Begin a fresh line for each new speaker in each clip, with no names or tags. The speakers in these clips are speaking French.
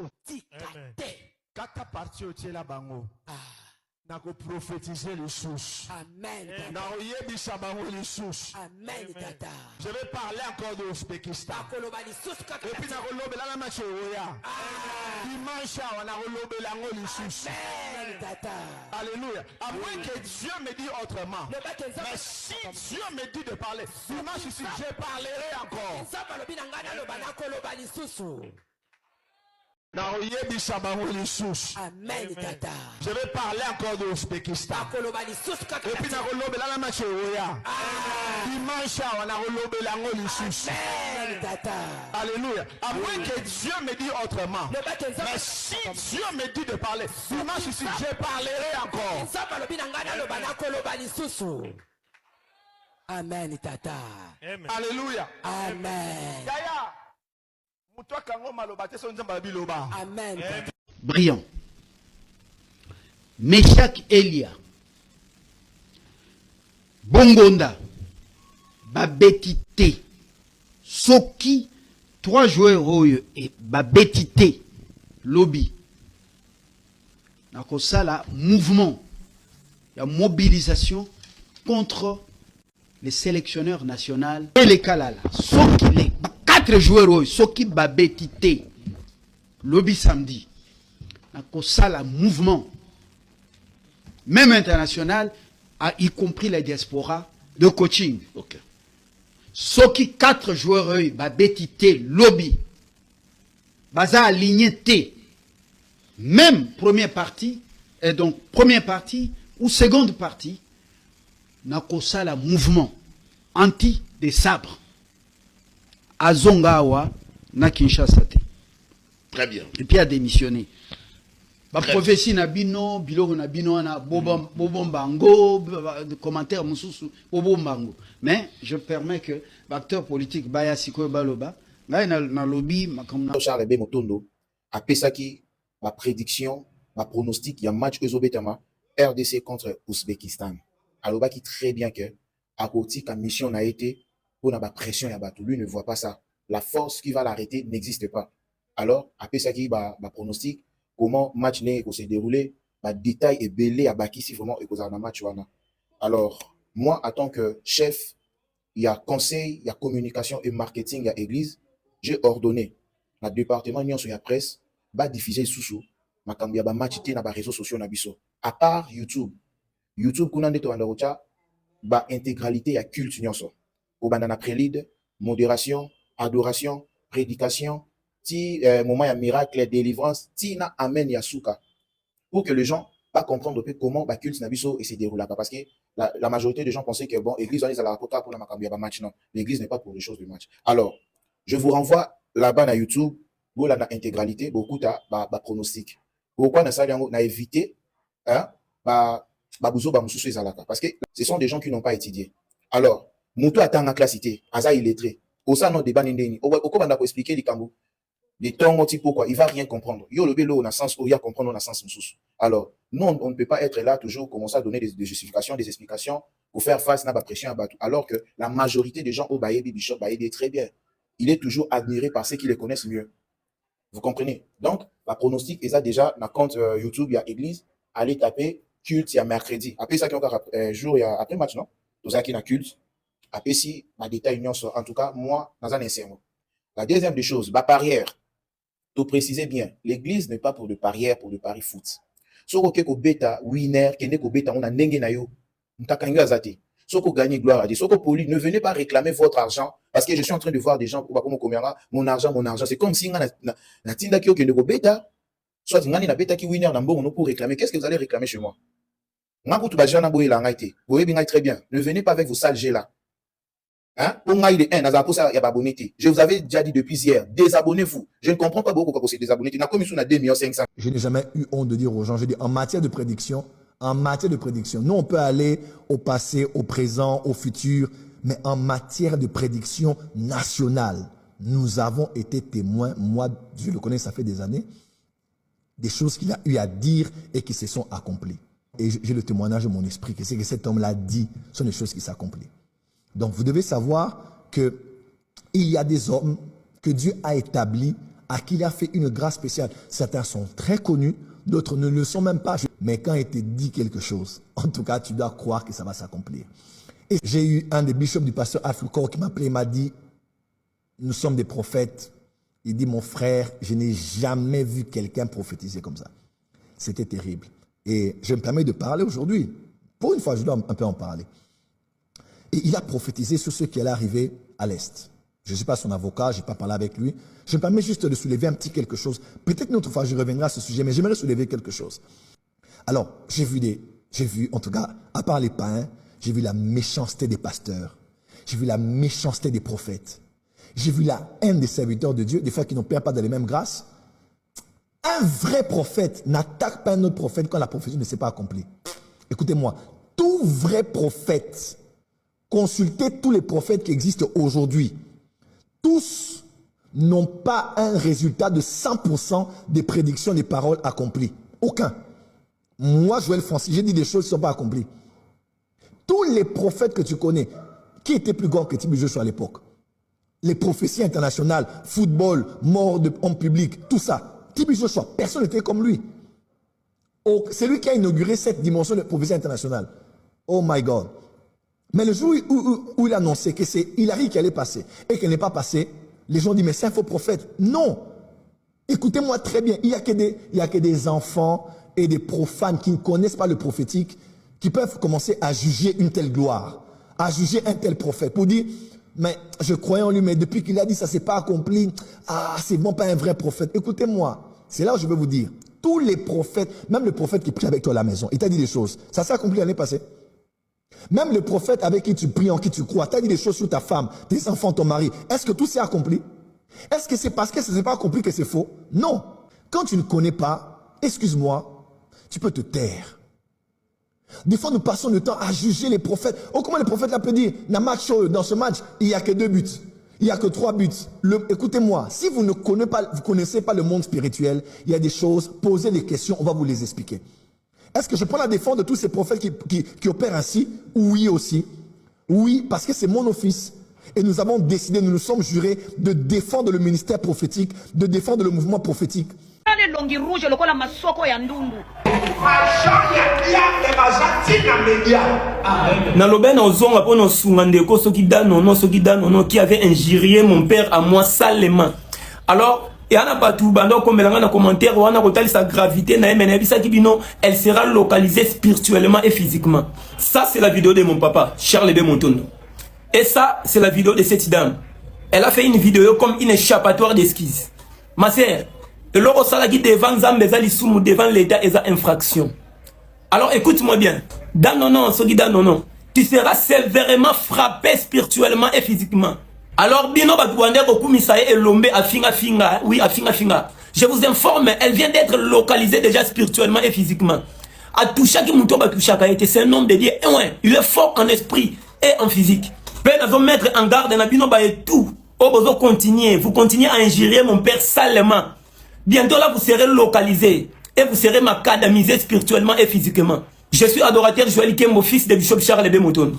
Amen.
Kata parti au tiela bango. Na ko prophétiser les sources.
Amen.
Na oyebisa bango les sources.
Amen. Tata.
Je vais parler encore de l'Ouzbékistan. Et puis na ko lobela na match oya. Dimanche na ko lobela ngo les sources.
Amen. Tata.
Alléluia. À moins que Dieu me dise autrement. Mais si Dieu me dit de parler, dimanche ici, je parlerai encore.
Amen. Tata.
Je vais parler encore de l'Ouzbékistan. Et puis na ko lobela na match oya. Dimanche na ko lobela ngo les sources.
Amen. Tata.
Alléluia. À moins que Dieu me dise autrement. Mais si Dieu me dit de parler, dimanche ici, je parlerai encore.
Amen. Tata.
Amen.
Alléluia.
Amen.
Yaya. Mutua kango maloba te so nzamba biloba.
Amen. Tata.
Brillant. Meshach Elia. Bongonda. Babetite. Soki. 3 joueurs oyo et babetite. Lobby. Nakosala mouvement. Il y a mobilisation contre les sélectionneurs nationaux et les Kalala. Soki les 4 joueurs oyo. Soki babetite. Lobby samedi. Nakosala mouvement. Même international, y compris la diaspora de coaching. Okay. Soki 4 joueurs eux, babetite lobby. Baza aligné T. Même première partie, et donc première partie ou seconde partie, nakosala mouvement anti des sabres. Azongawa na Kinshasa.
Très bien.
Et puis a démissionné. La prophétie na bino, biloko na bino na bobombango, commentaire mususu bobombango. Mais je permets que l'acteur politique baya siko baloba, na na lobby makamna
Charles B Motondo a pesaki ma prédiction, ma pronostic, il y a un match Ezobetama RDC contre Ouzbékistan. Alors qui très bien que à côté quand mission a été pour la pression ya batou, lui ne voit pas ça. La force qui va l'arrêter n'existe pas. Alors à pesaki ma pronostic comment match n'est s'est déroulé, bah, détail et belé à baki si vraiment et un match wana. Alors, moi, en tant que chef, il y a conseil, il y a communication et marketing, il y a église, j'ai ordonné, le département Nyon sur la presse, bah, diffuser sous ma cambia ba match té na ba réseaux sociaux na biso. À part YouTube. YouTube, kuna ndeto andarocha, bah, intégralité, il y a culte Nyon so. Au banana prélude, modération, adoration, prédication, ti moment ya miracle délivrance ti na amen yasuka pour que les gens pas comprendre comment ba culte nabiso et se déroule parce que la majorité des gens pensaient que bon église on est à la quota pour la makambi ba match non l'église n'est pas pour les choses de match. Alors je vous renvoie là-bas na YouTube pour la intégralité beaucoup ta ba pronostic pourquoi na sali na éviter hein ba buzo ba mususu ezalaka parce que ce sont des gens qui n'ont pas étudié. Alors muto atanga classité aza illettré au ça non débat ndeni oko banda ko expliquer likambo les temps pourquoi il va rien comprendre. Yo le bélo na sens où il y a comprendre na sens sous. Alors non, on ne peut pas être là toujours commencer à donner des justifications, des explications pour faire face à la pression à battre. Alors que la majorité des gens au Baye Bishop Baye très bien. Il est toujours admiré par ceux qui les connaissent mieux. Vous comprenez? Donc la pronostic est ça déjà na compte YouTube il y a église, allez taper culte il y a mercredi. Après ça qui encore jour il y a après match non. Tout ça qui na culte. Après si ma détail union en tout cas moi dans un insert. La deuxième des choses, la barrière. Tout préciser bien, l'église n'est pas pour le parière, pour le pari foot. Soko ke ko beta winner, kende ko beta on a ndenge na yo. Mtakanga zate. Soko gagner gloire à Dieu. Soko poli, ne venez pas réclamer votre argent parce que je suis en train de voir des gens pour comme mon argent. C'est comme si na tinda ki kende ko beta, soit ngani na beta ki winner na mbongo pour réclamer. Qu'est-ce que vous allez réclamer chez moi? Nga kutu ba jana boye la ngaite. Vous voyez bien très bien. Ne venez pas avec vos sales jets là. Hein? Je vous avais déjà dit depuis hier, désabonnez-vous. Je ne comprends pas beaucoup pourquoi c'est désabonné.
Je n'ai jamais eu honte de dire aux gens, je dis en matière de prédiction, nous on peut aller au passé, au présent, au futur, mais en matière de prédiction nationale, nous avons été témoins, moi je le connais, ça fait des années, des choses qu'il a eu à dire et qui se sont accomplies. Et j'ai le témoignage de mon esprit que c'est que cet homme l'a dit, ce sont des choses qui s'accomplissent. Donc vous devez savoir que il y a des hommes que Dieu a établis à qui il a fait une grâce spéciale. Certains sont très connus, d'autres ne le sont même pas. Mais quand il te dit quelque chose, en tout cas, tu dois croire que ça va s'accomplir. Et j'ai eu un des bishops du pasteur Aflukor qui m'a appelé, il m'a dit, nous sommes des prophètes. Il dit, mon frère, je n'ai jamais vu quelqu'un prophétiser comme ça. C'était terrible. Et je me permets de parler aujourd'hui. Pour une fois, je dois un peu en parler. Et il a prophétisé sur ce qui allait arriver à l'Est. Je ne suis pas son avocat, je n'ai pas parlé avec lui. Je me permets juste de soulever un petit quelque chose. Peut-être une autre fois, je reviendrai à ce sujet, mais j'aimerais soulever quelque chose. Alors, j'ai vu, en tout cas, à part les païens, j'ai vu la méchanceté des pasteurs. J'ai vu la méchanceté des prophètes. J'ai vu la haine des serviteurs de Dieu, des fois qui n'ont pas dans les mêmes grâces. Un vrai prophète n'attaque pas un autre prophète quand la prophétie ne s'est pas accomplie. Écoutez-moi, tout vrai prophète, consultez tous les prophètes qui existent aujourd'hui. Tous n'ont pas un résultat de 100% des prédictions, des paroles accomplies. Aucun. Moi, Joël Francis, j'ai dit des choses qui ne sont pas accomplies. Tous les prophètes que tu connais, qui étaient plus grands que Tibi Joshua à l'époque? Les prophéties internationales, football, mort en public, tout ça. Tibi Joshua, personne n'était comme lui. Oh, c'est lui qui a inauguré cette dimension de prophétie internationale. Oh my God. Mais le jour où il a annoncé que c'est Hilary qui allait passer et qu'elle n'est pas passée, les gens disent mais c'est un faux prophète. Non. Écoutez-moi très bien. Il y a que des enfants et des profanes qui ne connaissent pas le prophétique qui peuvent commencer à juger une telle gloire, à juger un tel prophète pour dire mais je croyais en lui, mais depuis qu'il a dit ça ne s'est pas accompli, ah c'est bon pas un vrai prophète. Écoutez-moi, c'est là où je veux vous dire, tous les prophètes, même le prophète qui prie avec toi à la maison, il t'a dit des choses, ça s'est accompli l'année passée. Même le prophète avec qui tu pries, en qui tu crois, t'a dit des choses sur ta femme, tes enfants, ton mari. Est-ce que tout s'est accompli? Est-ce que c'est parce que ça ne s'est pas accompli que c'est faux? Non. Quand tu ne connais pas, excuse-moi, tu peux te taire. Des fois, nous passons le temps à juger les prophètes. Oh, comment les prophètes là peut dire, dans ce match, il n'y a que 2 buts. Il n'y a que 3 buts. Écoutez-moi, si vous ne connaissez pas le monde spirituel, il y a des choses, posez les questions, on va vous les expliquer. Est-ce que je prends la défense de tous ces prophètes qui opèrent ainsi? Oui aussi. Oui, parce que c'est mon office. Et nous avons décidé, nous nous sommes jurés de défendre le ministère prophétique, de défendre le mouvement prophétique.
Nalobe na ozonga po no sunga ndeko soki danono qui avait injurié mon père à moi salement. Alors et ana batu bando komelanga na commentaire wana kotali sa gravité na emena bisa kibino, elle sera localisée spirituellement et physiquement. Ça c'est la vidéo de mon papa Charles de Montondo. Et ça c'est la vidéo de cette dame. Elle a fait une vidéo comme une échappatoire d'esquisse. Ma sœur, le logo salaki devant Zambeza lisumu devant l'état et infraction. Alors écoute-moi bien. Danono, soki danono, tu seras sévèrement frappé spirituellement et physiquement. Alors bino batouande kokumisaye elombe afinga finga, oui afinga finga. Je vous informe, elle vient d'être localisée déjà spirituellement et physiquement. A touchaki muto batouchaka été, c'est un homme de Dieu. Il est fort en esprit et en physique. Peut nous mettre en garde na bino ba et tout. Vous continuez à injurier mon père salement. Bientôt là, vous serez localisé et vous serez macadamisé spirituellement et physiquement. Je suis adorateur Joël Kembo, fils de Bishop Charles de Mouton.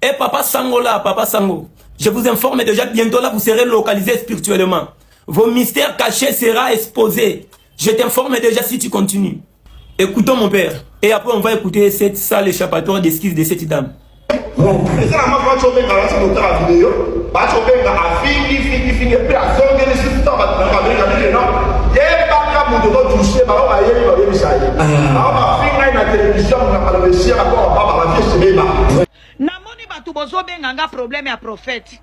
Et papa Sango là, papa Sango, je vous informe déjà, bientôt là, vous serez localisé spirituellement. Vos mystères cachés seront exposés. Je t'informe déjà si tu continues. Écoutons mon père. Et après, on va écouter cette sale échappatoire d'esquisse de cette dame.
Namoni batu bozo benganga problème ya prophète.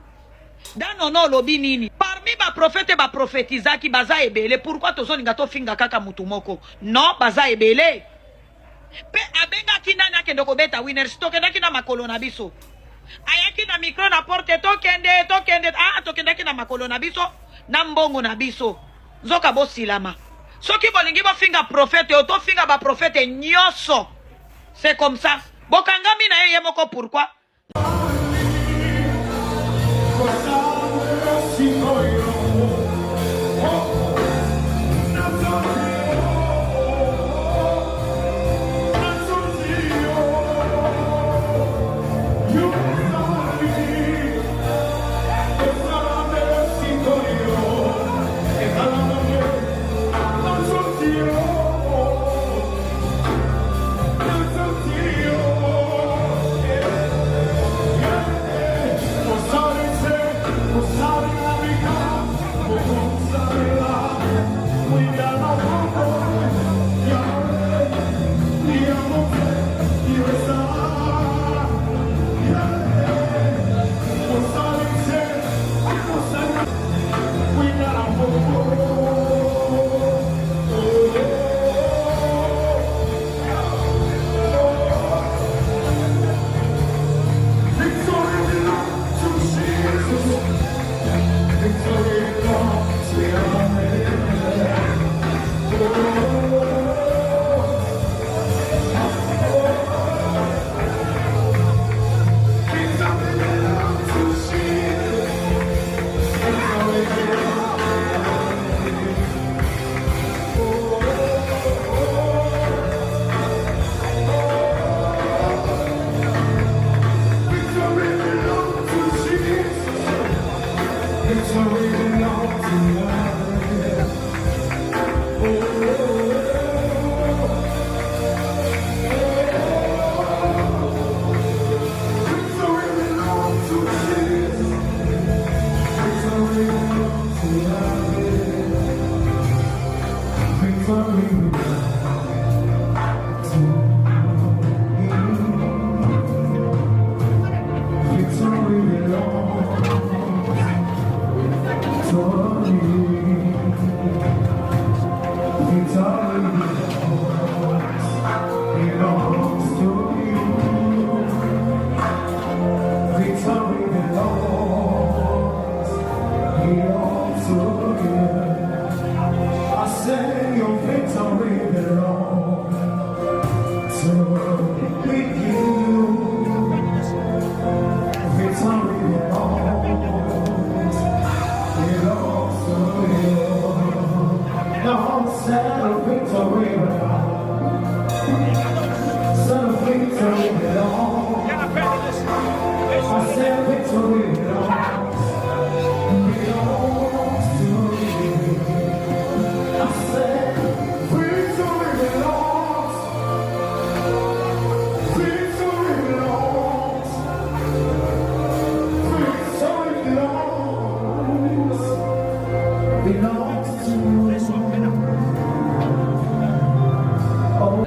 Danono lobi nini? Parmi ba prophète ba prophétisaki baza ebele. Pourquoi tozo ninga to finga kaka mutu moko? Non, baza ebele. Pe abenga kinana kendo ko beta winners to kenda kina makolo na biso. Ayaki na micro na porte to kende to kenda kina makolo na biso na mbongo na biso. Zoka bo silama. Soki bolingi bo finga prophète o to finga ba prophète nyoso. C'est comme ça. Bokangami na yeye moko pourquoi?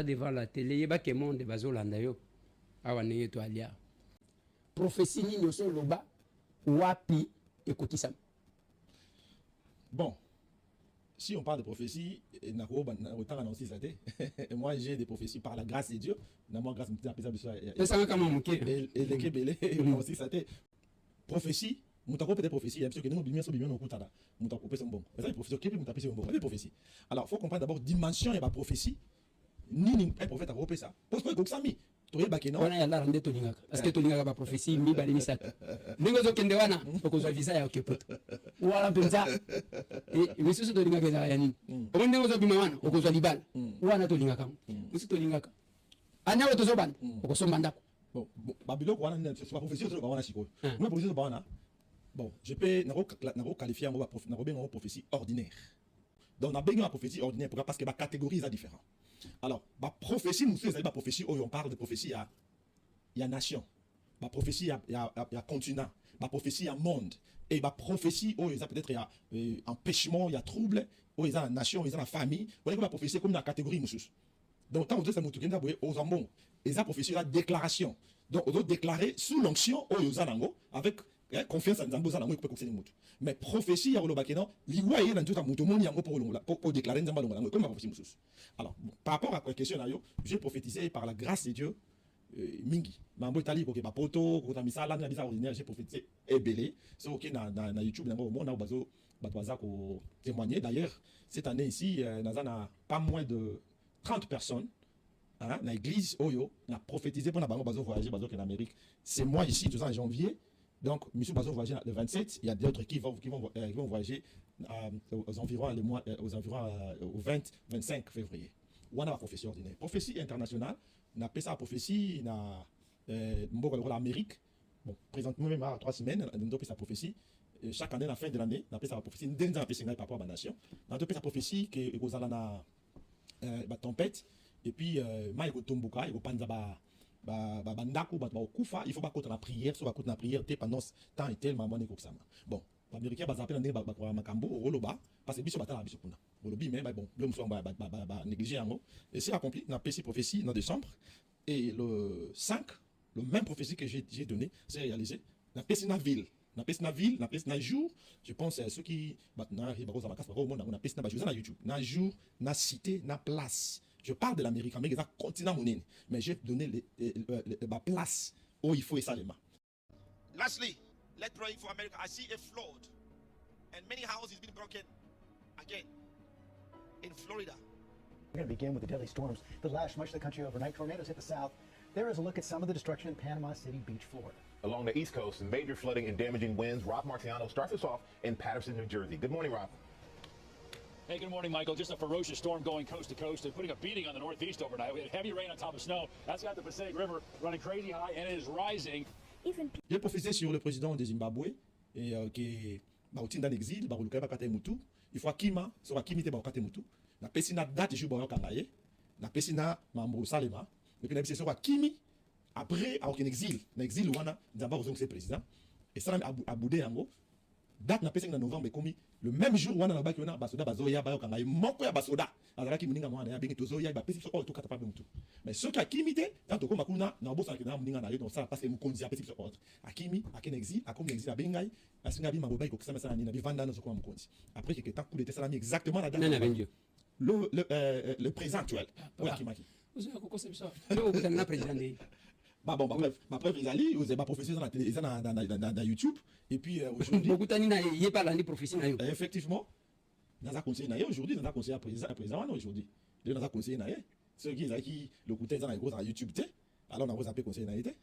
Devant la télé, il y a des gens qui sont là. Prophétie ni notion loba wapi écoutez ça.
Bon, si on parle de prophétie, moi j'ai des prophéties par la grâce de Dieu. Prophétie, peut-être prophétie, prophétie. Alors, il faut comprendre d'abord dimension et la prophétie. Ni un prophète a repéré ça. Parce que ça mi. Tu es baké non.
On a la rende tolinga. Parce que tolinga ba prophétie mi bali misat. Ningo zo kende wana ko zo visa ya okepoto. Wala penza. Et mais ce tolinga ke za yani. On ningo zo bima wana ko zo libal. Wana tolinga kam. Musi tolinga ka. Anya to zo ban. Ko so manda.
Bon, Babylone wana c'est pas prophétie to ba wana siko. Moi prophétie to ba wana. Bon, je peux nako qualifier en prophétie ordinaire. Donc on a besoin de prophétie ordinaire parce que la catégorie est différente. Alors, la prophétie, nous faisons la prophétie, on parle de prophétie, il y a nation, la prophétie, il y a continent, la prophétie, il y a monde, et la prophétie, il y a peut-être empêchement, il y a trouble, il y a la nation, il y a la famille, vous voyez que la prophétie comme dans la catégorie, nous. Donc, quand vous dites que vous avez aux ambons, et la prophétie, la déclaration. Donc, on doit déclarer sous l'onction, avec confiance en Nzambo za nango peut conseiller mutu mais prophétie ya kolobaki non liwa yé na ntuta mutu moni yango pour déclarer Nzamba longa nango comme prophétie mususu. Alors par rapport à la question là yo j'ai prophétisé par la grâce de Dieu mingi mambo tali ko ke ba poto ko ta misala na bisa ordinaire j'ai prophétisé ebelé c'est OK na YouTube nango mo na bazo batwaza ko témoigner. D'ailleurs cette année ici na pas moins de 30 personnes hein na église oyo na prophétisé pour na bango bazo voyager bazo en Amérique. C'est moi ici tout en janvier. Donc, M. Bazo voyager le 27, il y a d'autres qui vont voyager aux environs au 20-25 février. On a la prophétie ordinaire. Prophétie internationale, on appelle ça la prophétie, en Amérique. Bon, présentement, même à 3 semaines, on appelle ça prophétie. Chaque année, à la fin de l'année, on appelle ça la prophétie. On appelle ça par rapport à la nation. On appelle ça prophétie qui est aux la tempête. Et puis, Maïko Tombuka, il y a il faut pas contre la prière, soit contre la prière pendant temps et tel moment ça. Bon, les Américains va appeler dans makambo roloba parce que biso batala biso kuna. Rolobi mais bon, l'homme soit négligé en et c'est accompli dans PC prophétie en décembre et le 5, le même prophétie que j'ai donné, c'est réalisé dans Pessina ville. Dans Pessina ville, dans Pessina jour, je pense ceux qui na ribaroza makasa au monde na Pessina ba YouTube, na jour, na cité, na place. Je parle de l'Amérique, l'Amérique est un continent monnaie, mais j'ai donné la place où il faut et ça les mains.
Lastly, let's pray for America. I see a flood, and many houses been broken again in Florida.
We're going to begin with the deadly storms that lashed much of the country overnight. Tornadoes hit the south. There is a look at some of the destruction in Panama City Beach, Florida.
Along the East Coast, major flooding and damaging winds. Rob Marciano starts us off in Patterson, New Jersey. Good morning, Rob.
Hey, good morning, Michael. Just a ferocious storm going coast to coast and putting a beating on the Northeast overnight. We had heavy rain on top of snow. That's got the Passaic River running crazy high, and it is rising.
J'ai prophétisé sur le président de Zimbabwe et qui est dans l'exil, il faut Kima, sur Kimite Bakate Mutu. Na pesina date jour Boyo Kangaye, na pesina Mambo Salema, et puis na pesina sur Kimi après en exil, na exil wana Nzamba ozong c'est président et ça a boudé yango. date na pesa na novembre komi le même jour wana na baki wana basoda bazoya bayo kanga moko ya basoda azalaki muninga mwana ya bengi tozoya ba pesa so to kata pa bentu mais ceux qui akimité tant ko makuna na bosa ki na muninga na yo donc ça parce que mukonzi a pesa so ordre akimi aken exil akomi exil abengai asinga bi maboba ko kusama sana ni na bi vanda na so ko mukonzi après que tant coup d'état salami exactement la date le président actuel oui akimaki
vous avez quoi c'est ça le président
bah bon, ma preuve, ils allaient, ils ont professé dans YouTube. Et puis aujourd'hui.
Beaucoup de il pas l'année professionnelle.
Effectivement, dans un conseil aujourd'hui, dans un conseil à président aujourd'hui. Dans un conseil ceux qui le côté dans la YouTube, alors on a appelé conseil naïté.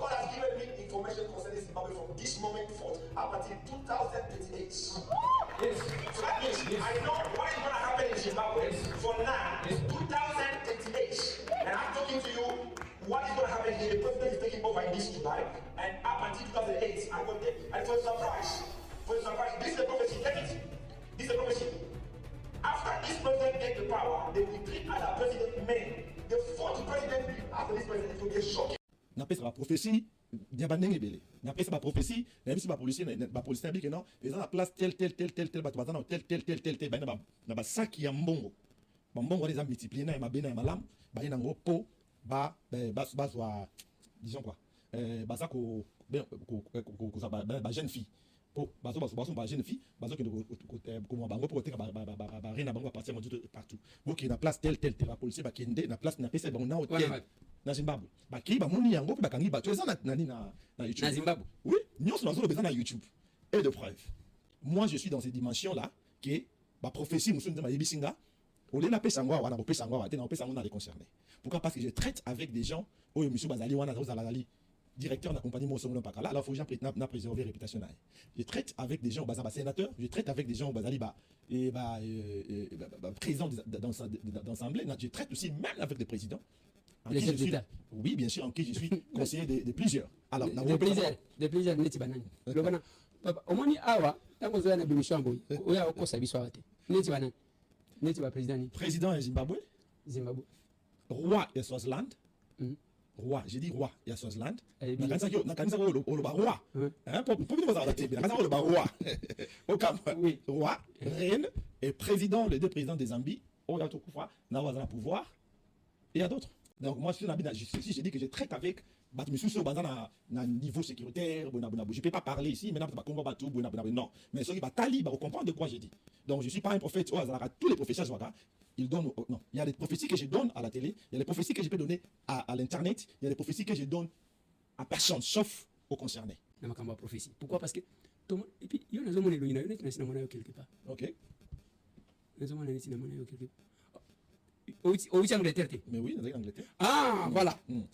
God has given me information concerning Zimbabwe from this moment forth up until 2038. Yes. So that means I know what is going to happen in Zimbabwe from now to 2038. And I'm talking to you, what is going to happen here? The president is taking over in this July, and up until 2008, I got there. And for a surprise, this is a prophecy. Get it? This is a prophecy. After this president takes the power, they will treat other president men. The fourth president after this president will be shocking.
N'appelle ça prophétie, diabaneng ebele. N'appelle ça prophétie, n'appelle ça policier, policier dit que non, ils ont la place tel, na ba sac ya mbongo. Mbongo les a multiplié na ma bena ma lam, ba ina ngopo, ba disons quoi. Ba ça ko ba jeune fille. Po ba jeune fille, ba so que ko bango pour te ba rena bango partir partout. Boki na place tel ba policier ba kende na place na pesa bango na hôtel. Na Zimbabwe baki ba moni yango pe bakangi ba toza na YouTube
na Zimbabwe
oui nyonso nazo le na YouTube et de preuve moi je suis dans ces dimensions là que ba prophétie musu ndema yebisinga ole na pesa ngwa wana pesa ngwa te na pesa ngwa na les concernés pourquoi parce que je traite avec des gens oyo musu bazali wana za zalali directeur de la compagnie Mosongo Pakala alors faut jamais n'a préserver réputation je traite avec des gens bazaba sénateur je traite avec des gens bazali président d'assemblée je traite aussi même avec des présidents. Oui, bien sûr, en qui je suis conseiller de plusieurs. Alors,
de plusieurs, neti banani. Le bana, papa, au moins awa, tant qu'on a une émission boy, ou ya oko sabi soirée. Neti banani, neti ba président.
Président est Zimbabwe.
Zimbabwe.
Roi est Swaziland. Roi, j'ai dit roi est Swaziland. Na kanisa ko le roi. Hein, pour nous avoir daté, na kanisa ko le roi. Au Cap, roi, reine et président, les deux présidents des Zambie, au ya to kufa, na wazana pouvoir. Et il y a d'autres. Donc moi, si je dis que je traite avec un niveau sécuritaire, je ne peux pas parler ici, maintenant, non. Mais ceux qui vont comprendre de quoi j'ai dit. Donc je ne suis pas un prophète, tous les prophètes, ils donnent, non. Il y a des prophéties que je donne à la télé, il y a des prophéties que je peux donner à l'internet, il y a des prophéties que je donne à personne, sauf aux concernés.
Pourquoi? Parce que, et puis, il y a un homme qui est quelque part.
Ok.
Un homme qui est quelque part. Au Angleterre.
Mais oui, dans l'Angleterre.
Ah, voilà.